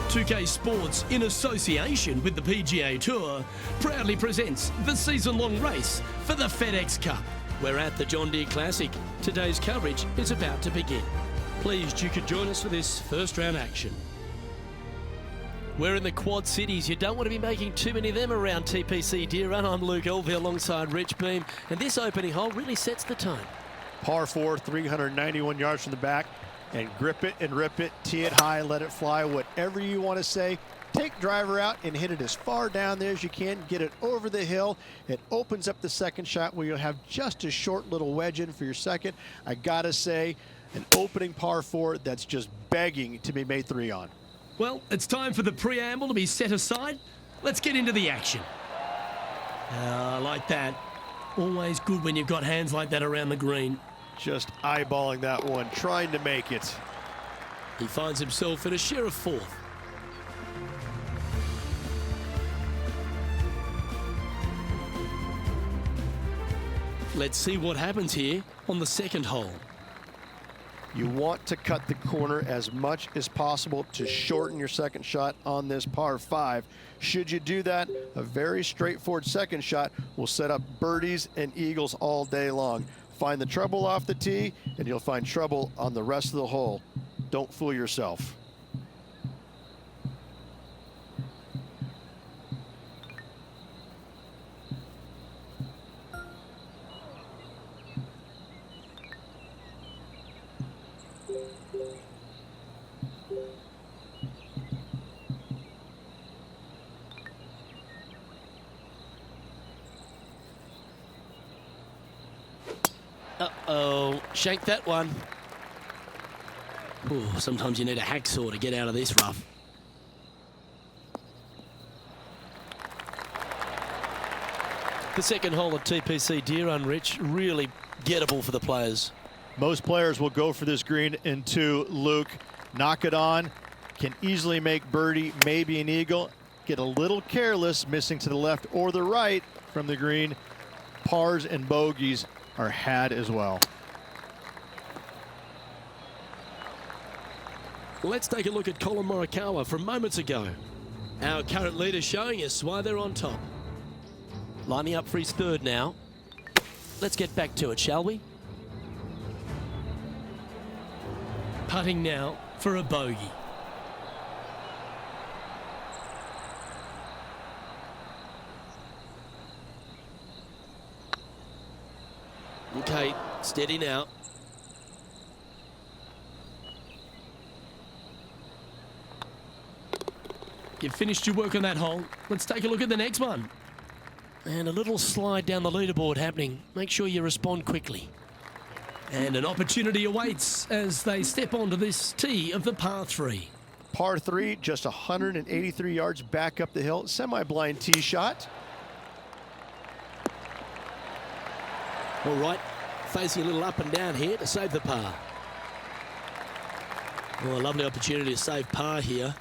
2K Sports, in association with the PGA Tour, proudly presents the season-long race for the FedEx Cup. We're at the John Deere Classic. Today's coverage is about to begin. Pleased you could join us for this first round action. We're in the Quad Cities. You don't want to be making too many of them around TPC Deer Run. I'm Luke Elvey alongside Rich Beam, and this opening hole really sets the tone. Par 4, 391 yards from the back, and grip it and rip it, tee it high, let it fly, whatever you want to say. Take driver out and hit it as far down there as you can. Get it over the hill. It opens up the second shot where you'll have just a short little wedge in for your second. I gotta say, an opening par 4 that's just begging to be made 3 on. Well, it's time for the preamble to be set aside. Let's get into the action. I like that. Always good when you've got hands like that around the green. Just eyeballing that one, trying to make it. He finds himself in a share of 4th. Let's see what happens here on the second hole. You want to cut the corner as much as possible to shorten your second shot on this par 5. Should you do that, a very straightforward second shot will set up birdies and eagles all day long. Find the trouble off the tee, and you'll find trouble on the rest of the hole. Don't fool yourself. Uh-oh, shanked that one. Ooh, sometimes you need a hacksaw to get out of this rough. The second hole at TPC Deer Run, Rich, really gettable for the players. Most players will go for this green into Luke. Knock it on, can easily make birdie, maybe an eagle. Get a little careless, missing to the left or the right from the green. Pars and bogeys are had as well. Let's take a look at Colin Morikawa from moments ago. Our current leader showing us why they're on top. Lining up for his third now. Let's get back to it, shall we? putting now for a bogey. Okay, steady now. You've finished your work on that hole. Let's take a look at the next one. And a little slide down the leaderboard happening. Make sure you respond quickly. And an opportunity awaits as they step onto this tee of the par 3. Par 3, just 183 yards back up the hill. Semi-blind tee shot. All right, facing a little up and down here to save the par. Well, a lovely opportunity to save par here.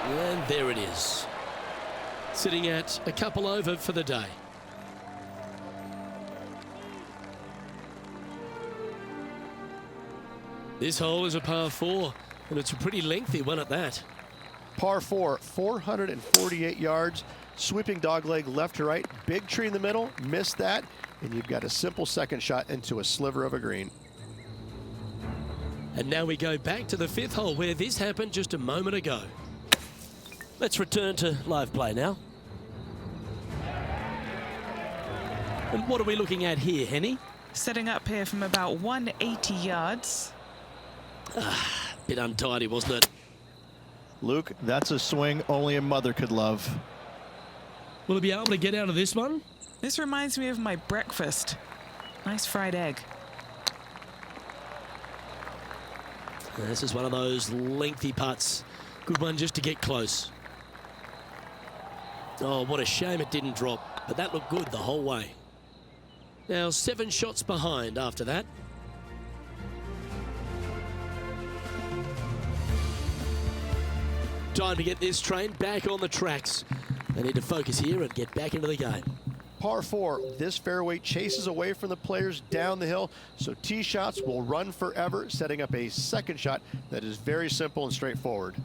And there it is. Sitting at a couple over for the day. This hole is a par 4, and it's a pretty lengthy one at that. Par 4, 448 yards, sweeping dogleg left to right, big tree in the middle, missed that, and you've got a simple second shot into a sliver of a green. And now we go back to the 5th hole where this happened just a moment ago. Let's return to live play now. And what are we looking at here, Henny? Setting up here from about 180 yards. Bit untidy, wasn't it? Luke, that's a swing only a mother could love. Will he be able to get out of this one? This reminds me of my breakfast. Nice fried egg. This is one of those lengthy putts. Good one just to get close. Oh, what a shame it didn't drop, but that looked good the whole way. Now 7 shots behind after that. Time to get this train back on the tracks. They need to focus here and get back into the game. Par 4, this fairway chases away from the players down the hill, so tee shots will run forever, setting up a second shot that is very simple and straightforward.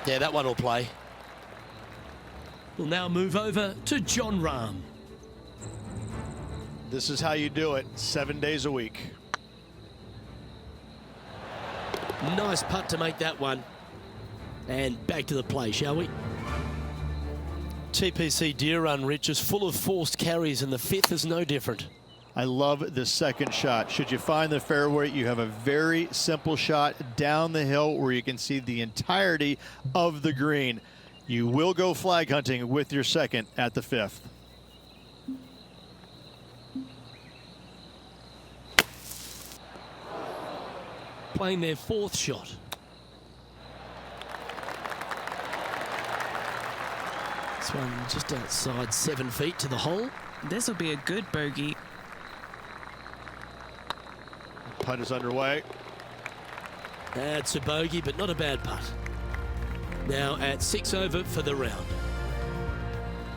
Yeah, that one will play. We'll now move over to Jon Rahm. This is how you do it, 7 days a week. Nice putt to make that one. And back to the play, shall we? TPC Deer Run, Rich, is full of forced carries, and the 5th is no different. I love the second shot. Should you find the fairway, you have a very simple shot down the hill where you can see the entirety of the green. You will go flag hunting with your second at the 5th. Playing their 4th shot. This one just outside 7 feet to the hole. This will be a good bogey. Putt is underway. That's a bogey, but not a bad putt. Now at 6 over for the round.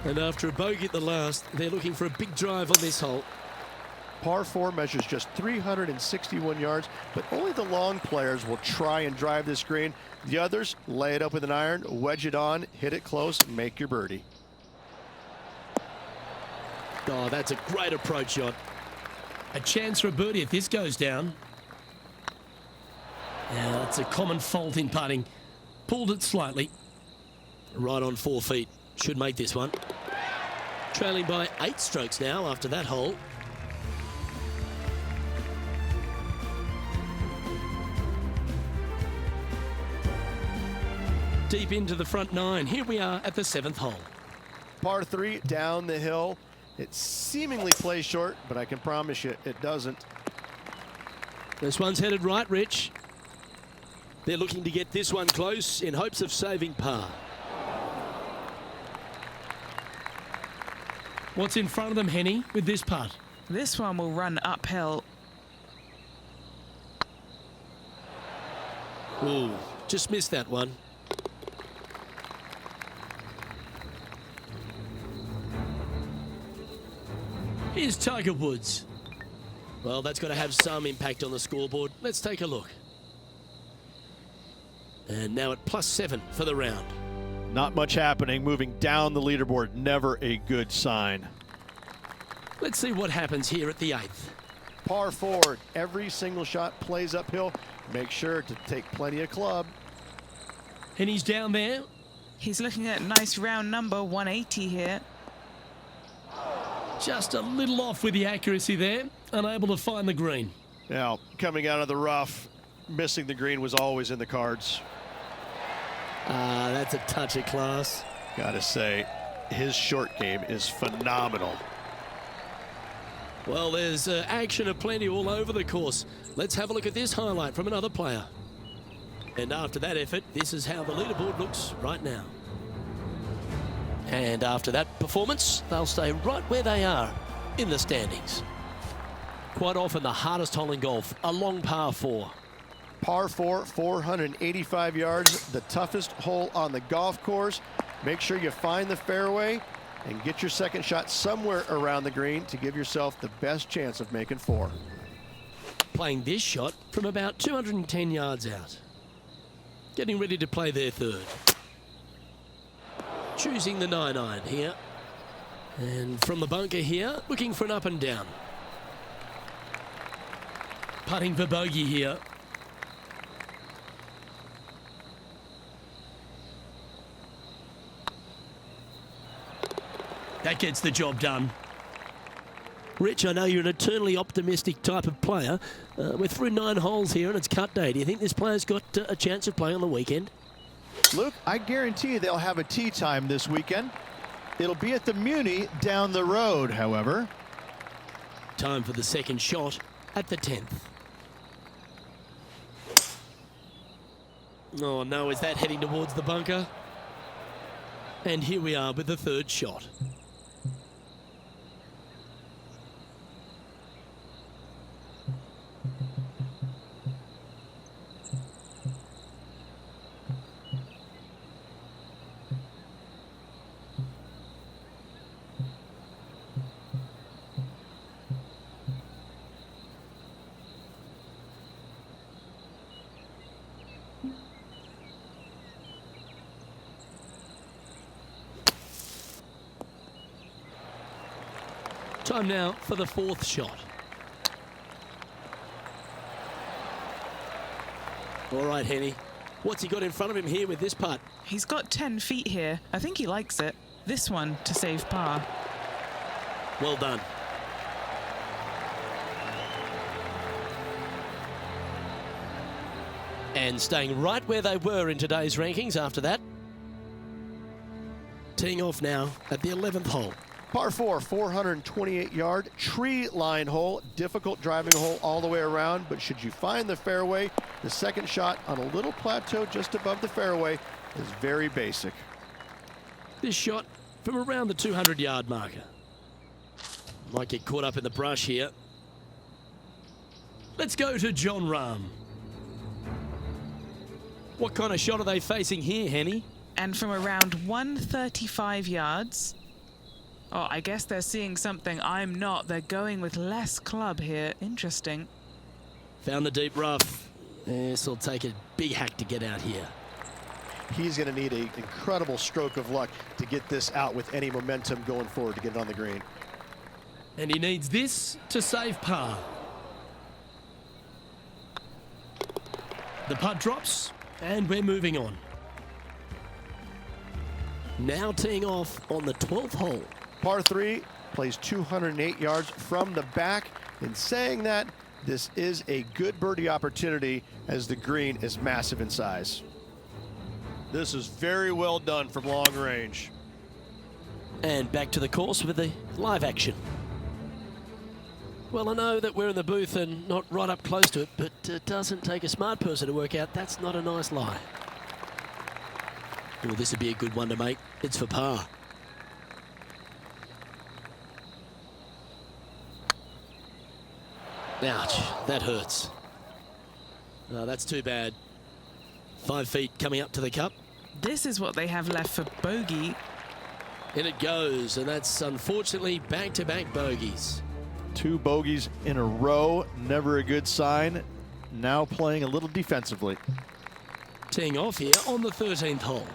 And after a bogey at the last, they're looking for a big drive on this hole. Par 4 measures just 361 yards, but only the long players will try and drive this green. The others lay it up with an iron, wedge it on, hit it close, and make your birdie. Oh, that's a great approach shot. A chance for a birdie if this goes down. Yeah, that's a common fault in putting. Pulled it slightly. Right on 4 feet. Should make this one. Trailing by 8 strokes now after that hole. Deep into the front 9. Here we are at the 7th hole. Par 3 down the hill. It seemingly plays short, but I can promise you it doesn't. This one's headed right, Rich. They're looking to get this one close in hopes of saving par. What's in front of them, Henny, with this putt? This one will run uphill. Ooh, just missed that one. Here's Tiger Woods. Well, that's got to have some impact on the scoreboard. Let's take a look. And now at +7 for the round. Not much happening. Moving down the leaderboard, never a good sign. Let's see what happens here at the 8th. Par 4, every single shot plays uphill. Make sure to take plenty of club. And he's down there. He's looking at a nice round number, 180 here. Just a little off with the accuracy there. Unable to find the green. Now, coming out of the rough, missing the green was always in the cards. That's a touch of class. Gotta say, his short game is phenomenal. Well, there's action aplenty all over the course. Let's have a look at this highlight from another player. And after that effort, this is how the leaderboard looks right now. And after that performance, they'll stay right where they are in the standings. Quite often the hardest hole in golf, a long par 4. Par 4, 485 yards, the toughest hole on the golf course. Make sure you find the fairway and get your second shot somewhere around the green to give yourself the best chance of making 4. Playing this shot from about 210 yards out. Getting ready to play their third. Choosing the 9-iron here. And from the bunker here, looking for an up and down. Putting for bogey here. That gets the job done. Rich, I know you're an eternally optimistic type of player. We're through 9 holes here and it's cut day. Do you think this player's got a chance of playing on the weekend? Luke, I guarantee they'll have a tee time this weekend. It'll be at the Muni down the road, however. Time for the second shot at the 10th. Oh no, is that heading towards the bunker? And here we are with the third shot. Time now for the fourth shot. All right, Henny. What's he got in front of him here with this putt? He's got 10 feet here. I think he likes it. This one to save par. Well done. And staying right where they were in today's rankings after that. Teeing off now at the 11th hole. Par 4, 428-yard tree line hole. Difficult driving hole all the way around, but should you find the fairway, the second shot on a little plateau just above the fairway is very basic. This shot from around the 200-yard marker. Might get caught up in the brush here. Let's go to Jon Rahm. What kind of shot are they facing here, Henny? And from around 135 yards. Oh, I guess they're seeing something I'm not. They're going with less club here. Interesting. Found the deep rough. This will take a big hack to get out here. He's going to need an incredible stroke of luck to get this out with any momentum going forward to get it on the green. And he needs this to save par. The putt drops, and we're moving on. Now teeing off on the 12th hole. Par 3 plays 208 yards from the back. In saying that, this is a good birdie opportunity as the green is massive in size. This is very well done from long range. And back to the course with the live action. Well, I know that we're in the booth and not right up close to it, but it doesn't take a smart person to work out that's not a nice lie. Well, this would be a good one to make. It's for par. Ouch, that hurts. Oh, that's too bad. 5 feet coming up to the cup. This is what they have left for bogey. In it goes, and that's unfortunately back-to-back bogeys. 2 bogeys in a row, never a good sign. Now playing a little defensively. Teeing off here on the 13th hole.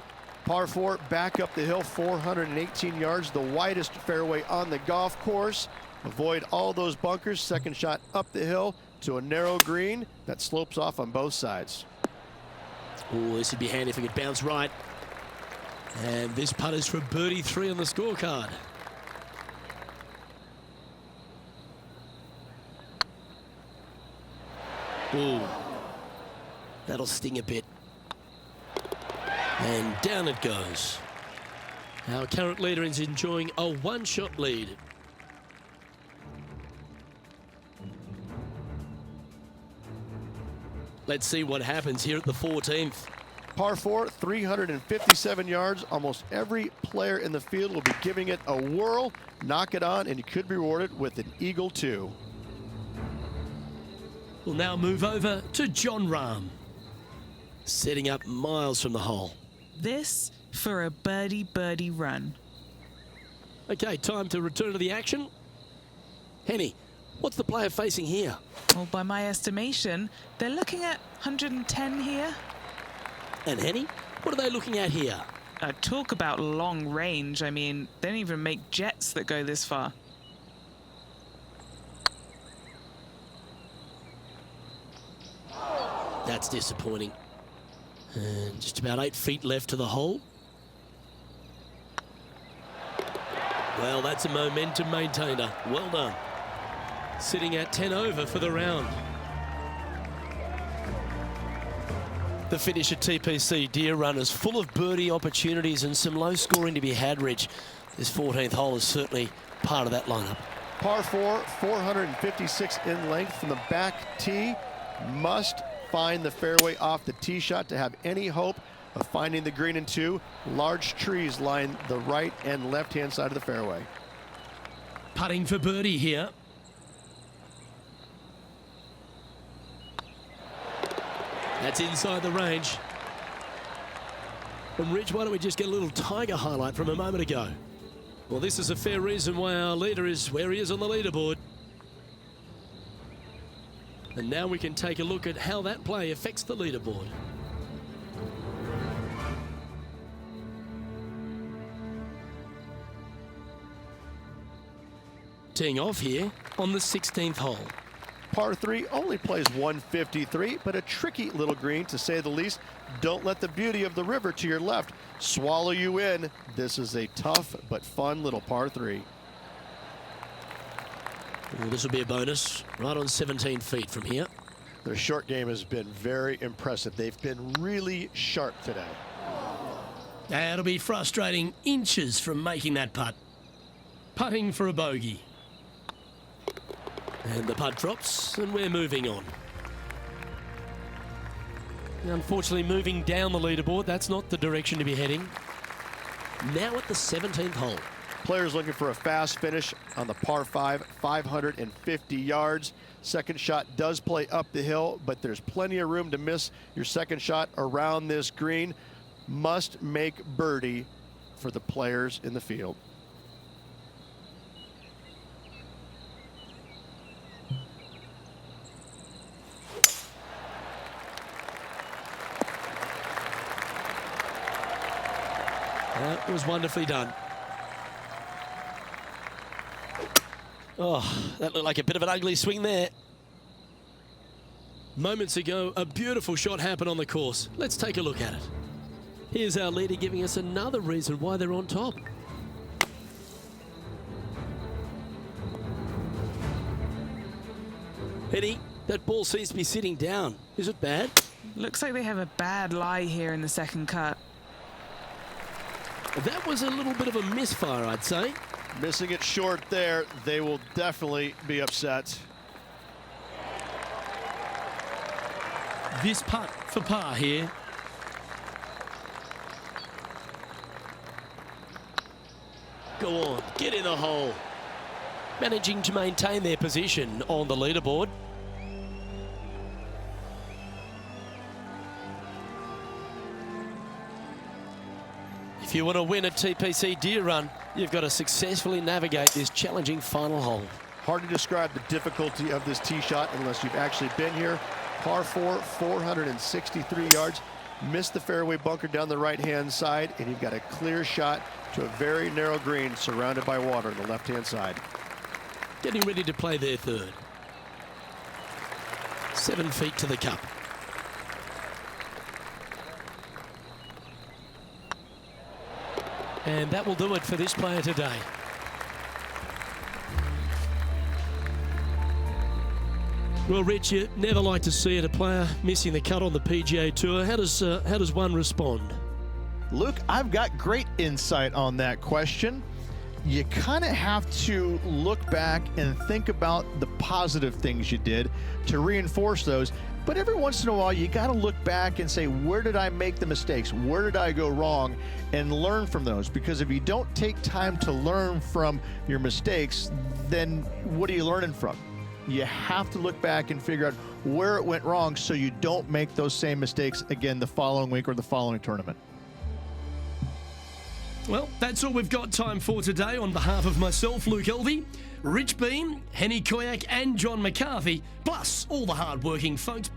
Par 4, back up the hill, 418 yards, the widest fairway on the golf course. Avoid all those bunkers. Second shot up the hill to a narrow green that slopes off on both sides. Oh, this would be handy if it could bounce right. And this putt is for birdie 3 on the scorecard. Ooh, that'll sting a bit. And down it goes. Our current leader is enjoying a 1-shot lead. Let's see what happens here at the 14th. Par 4, 357 yards. Almost every player in the field will be giving it a whirl. Knock it on, and you could be rewarded with an eagle 2. We'll now move over to Jon Rahm. Setting up miles from the hole. This for a birdie run. Okay, time to return to the action. Henny, what's the player facing here? Well, by my estimation, they're looking at 110 here. And Henny, what are they looking at here? Talk about long range. I mean, they don't even make jets that go this far. That's disappointing. And just about 8 feet left to the hole. Well, that's a momentum maintainer. Well done. Sitting at 10 over for the round. The finish at TPC Deer Run is full of birdie opportunities and some low scoring to be had, Rich. This 14th hole is certainly part of that lineup. Par 4, 456 in length from the back tee. Must find the fairway off the tee shot to have any hope of finding the green in 2. Large trees line the right and left-hand side of the fairway. Putting for birdie here. That's inside the range. And Rich, why don't we just get a little Tiger highlight from a moment ago? Well, this is a fair reason why our leader is where he is on the leaderboard. And now we can take a look at how that play affects the leaderboard. Teeing off here on the 16th hole. Par 3 only plays 153, but a tricky little green to say the least. Don't let the beauty of the river to your left swallow you in. This is a tough but fun little par 3. Well, this will be a bonus right on 17 feet from here. Their short game has been very impressive. They've been really sharp today. That'll be frustrating inches from making that putt. Putting for a bogey. And the putt drops, and we're moving on. Unfortunately, moving down the leaderboard, that's not the direction to be heading. Now at the 17th hole. Players looking for a fast finish on the par 5, 550 yards. Second shot does play up the hill, but there's plenty of room to miss your second shot around this green. Must make birdie for the players in the field. That was wonderfully done. Oh, that looked like a bit of an ugly swing there. Moments ago, a beautiful shot happened on the course. Let's take a look at it. Here's our leader giving us another reason why they're on top. Eddie, that ball seems to be sitting down. Is it bad? Looks like they have a bad lie here in the second cut. That was a little bit of a misfire, I'd say. Missing it short there, they will definitely be upset. This putt for par here. Go on, get in the hole. Managing to maintain their position on the leaderboard. If you want to win a TPC Deer Run, you've got to successfully navigate this challenging final hole. Hard to describe the difficulty of this tee shot unless you've actually been here. Par 4, 463 yards. Missed the fairway bunker down the right-hand side, and you've got a clear shot to a very narrow green surrounded by water on the left-hand side. Getting ready to play their third. 7 feet to the cup. And that will do it for this player today. Well, Rich, you never like to see it, a player missing the cut on the PGA Tour. How does one respond? Luke, I've got great insight on that question. You kind of have to look back and think about the positive things you did to reinforce those. But every once in a while, you got to look back and say, where did I make the mistakes? Where did I go wrong? And learn from those. Because if you don't take time to learn from your mistakes, then what are you learning from? You have to look back and figure out where it went wrong so you don't make those same mistakes again the following week or the following tournament. Well, that's all we've got time for today. On behalf of myself, Luke Elvey, Rich Beam, Henny Koyak and John McCarthy, plus all the hard-working folks